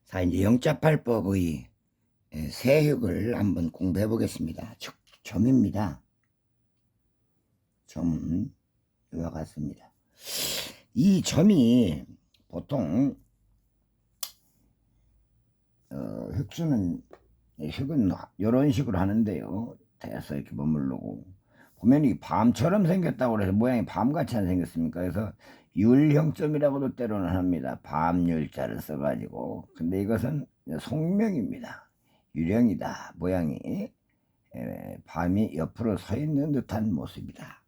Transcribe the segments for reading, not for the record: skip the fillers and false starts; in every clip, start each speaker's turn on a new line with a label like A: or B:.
A: 자, 이제 영자팔법의 세획을 한번 공부해 보겠습니다. 점입니다. 점, 이와 같습니다. 이 점이 보통, 획수는, 획은 이런 식으로 하는데요. 대서 이렇게 머무르고. 보면 이 밤처럼 생겼다고 그래서 모양이 밤같이 안 생겼습니까? 그래서 율형점이라고도 때로는 합니다. 밤율자를 써가지고. 근데 이것은 속명입니다. 유령이다. 모양이 밤이 옆으로 서 있는 듯한 모습이다.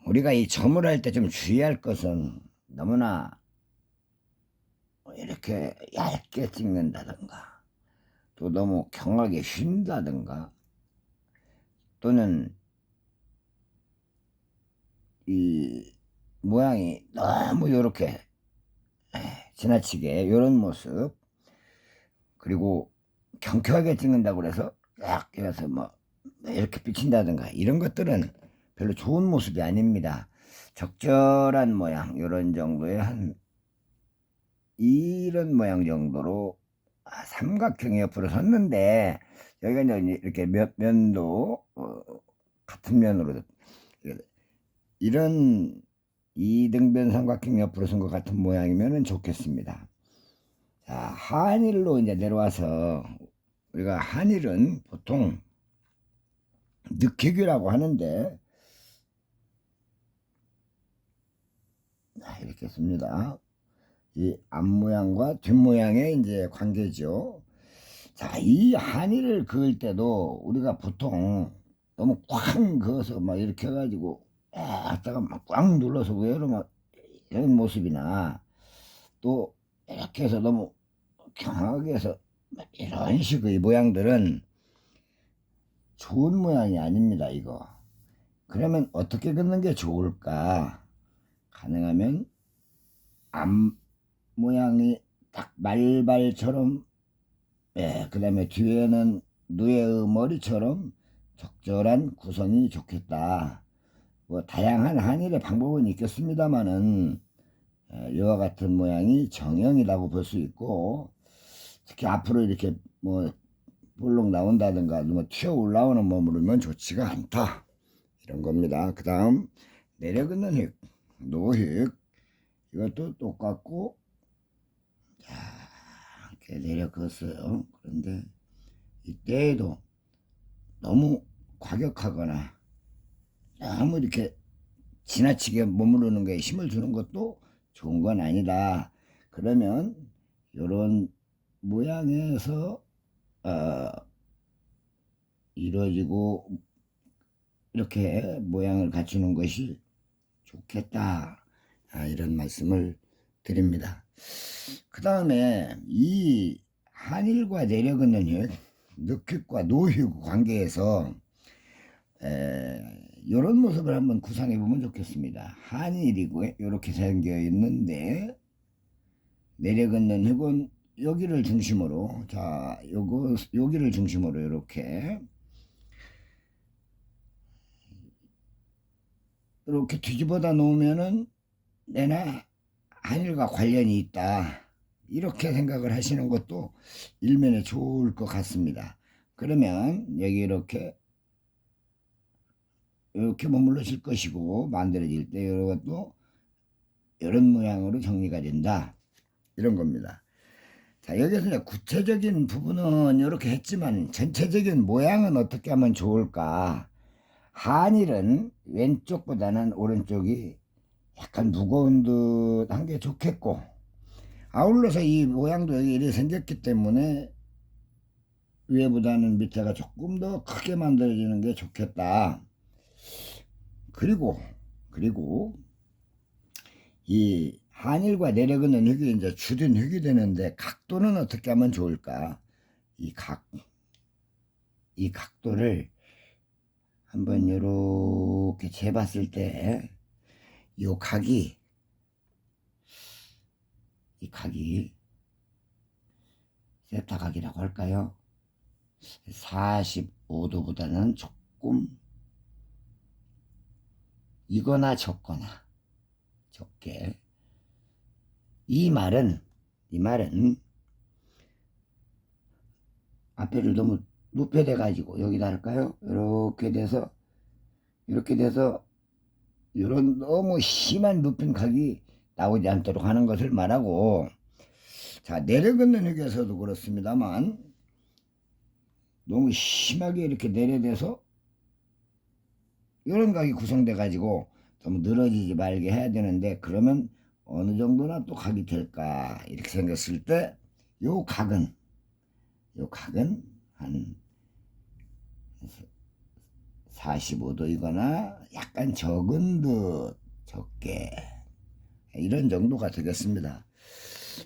A: 우리가 이 점을 할 때 좀 주의할 것은 너무나 이렇게 얇게 찍는다든가 또 너무 경하게 쉰다든가 또는 이 모양이 너무 이렇게 지나치게 이런 모습, 그리고 경쾌하게 찍는다고 그래서 약 이래서 뭐 이렇게 비친다든가 이런 것들은 별로 좋은 모습이 아닙니다. 적절한 모양, 이런 정도의 한 이런 모양 정도로 삼각형이 옆으로 섰는데, 여기가 이제 이렇게 면도 같은 면으로 이런 이등변 삼각형 옆으로 선 것 같은 모양이면 좋겠습니다. 자, 한일로 이제 내려와서, 우리가 한일은 보통 늑회귀라고 하는데, 이렇게 씁니다. 이 앞모양과 뒷모양의 이제 관계죠. 자, 이 한일을 그을 때도 우리가 보통 너무 꽉 그어서 막 이렇게 해가지고 갖다가 막 꽉 눌러서 외로 막 이런 모습이나, 또 이렇게 해서 너무 강하게 해서 이런 식의 모양들은 좋은 모양이 아닙니다. 이거 그러면 어떻게 긋는 게 좋을까? 가능하면 앞 모양이 딱 말발처럼, 그 다음에 뒤에는 누에의 머리처럼 적절한 구성이 좋겠다. 뭐 다양한 한일의 방법은 있겠습니다만은 이와 같은 모양이 정형이라고 볼 수 있고, 특히 앞으로 이렇게 뭐 볼록 나온다든가 뭐 튀어 올라오는 몸으로면 좋지가 않다, 이런 겁니다. 그 다음 내려긋는 획, 노획, 이것도 똑같고, 자, 이렇게 내려긋었어요. 그런데 이때에도 너무 과격하거나 너무 이렇게 지나치게 머무르는 거에 힘을 주는 것도 좋은 건 아니다. 그러면 이런 모양에서 이루어지고 이렇게 모양을 갖추는 것이 좋겠다, 이런 말씀을 드립니다. 그 다음에 이 한일과 내려긋는 획, 늑획과 노획 관계에서 이런 모습을 한번 구상해 보면 좋겠습니다. 한일이고 이렇게 생겨 있는데, 내려긋는 획은 여기를 중심으로, 자, 요거 여기를 중심으로 이렇게 뒤집어다 놓으면은 내나 한일과 관련이 있다, 이렇게 생각을 하시는 것도 일면에 좋을 것 같습니다. 그러면 여기 이렇게 머물러질 것이고, 만들어질 때 이것도 이런 모양으로 정리가 된다, 이런 겁니다. 자, 여기서 이제 구체적인 부분은 이렇게 했지만 전체적인 모양은 어떻게 하면 좋을까? 한일은 왼쪽보다는 오른쪽이 약간 무거운 듯 한 게 좋겠고, 아울러서 이 모양도 여기 이렇게 생겼기 때문에 위에보다는 밑에가 조금 더 크게 만들어지는 게 좋겠다. 그리고 이 한일과 내려긋는 획이 이제 주된 획이 되는데, 각도는 어떻게 하면 좋을까? 이 각도를 한번 이렇게 재봤을 때, 이 각이 세타 각이라고 할까요? 45도보다는 조금 이거나 적거나 적게. 이 말은 앞에를 너무 눕혀대 가지고 여기다 할까요? 이렇게 돼서 이런 너무 심한 눕힌 각이 나오지 않도록 하는 것을 말하고, 자, 내려긋는 흙에서도 그렇습니다만 너무 심하게 이렇게 내려대서 이런 각이 구성돼 가지고 너무 늘어지지 말게 해야 되는데, 그러면 어느 정도나 또 각이 될까 이렇게 생겼을 때 요 각은 한 45도이거나 약간 적은 듯 적게 이런 정도가 되겠습니다.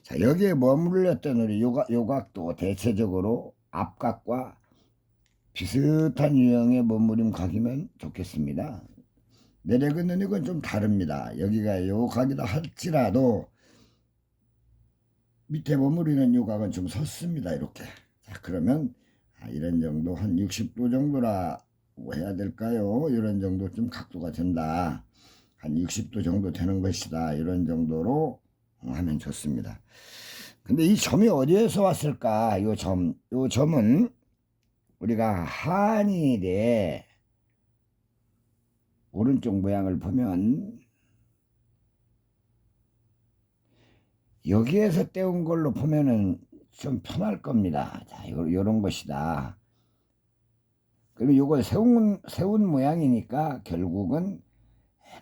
A: 자, 여기에 머물렀던 우리 요각도 대체적으로 앞각과 비슷한 유형의 머무림 각이면 좋겠습니다. 내려긋는 이건 좀 다릅니다. 여기가 요 각이다 할지라도 밑에 머무르는 요각은 좀 섰습니다. 이렇게. 자, 그러면 이런 정도 한 60도 정도라고 해야 될까요? 이런 정도 좀 각도가 된다. 한 60도 정도 되는 것이다. 이런 정도로 하면 좋습니다. 근데 이 점이 어디에서 왔을까? 요 점은 우리가 한일의 오른쪽 모양을 보면 여기에서 떼운 걸로 보면은 좀 편할 겁니다. 자, 요런 것이다. 그러면 요걸 세운 모양이니까 결국은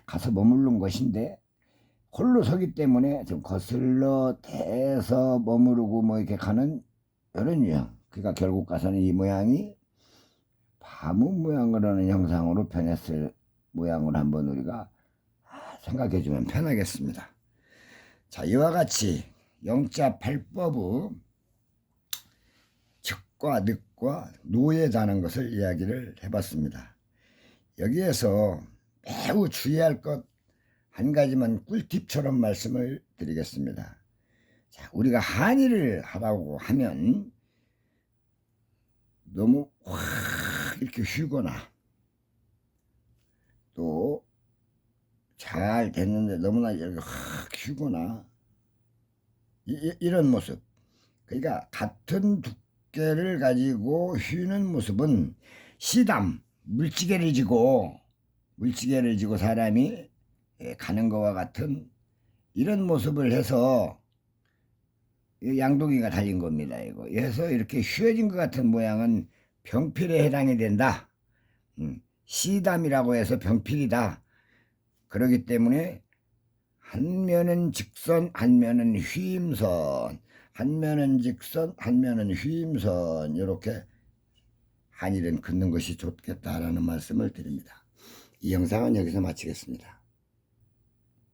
A: 가서 머무른 것인데, 홀로 서기 때문에 좀 거슬러 대서 머무르고 뭐 이렇게 가는 이런 유형. 그러니까 결국 가서는 이 모양이 파문 모양으로 하는 형상으로 변했을 모양을 한번 우리가 생각해 주면 편하겠습니다. 자, 이와 같이 영자 8법의 즉과 늑과 노에 관한 것을 이야기를 해봤습니다. 여기에서 매우 주의할 것 한 가지만 꿀팁처럼 말씀을 드리겠습니다. 자, 우리가 한의를 하라고 하면 너무 확 이렇게 휘거나 또 잘 됐는데 너무나 이렇게 확 휘거나 이런 모습, 그러니까 같은 두께를 가지고 휘는 모습은 시담, 물지개를 지고 사람이 가는 것과 같은 이런 모습을 해서 양동이가 달린 겁니다. 이거 해서 이렇게 휘어진 것 같은 모양은 병필에 해당이 된다. 시담이라고 해서 병필이다. 그렇기 때문에 한 면은 직선, 한 면은 휘임선, 한 면은 직선, 한 면은 휘임선, 이렇게 한일은 긋는 것이 좋겠다라는 말씀을 드립니다. 이 영상은 여기서 마치겠습니다.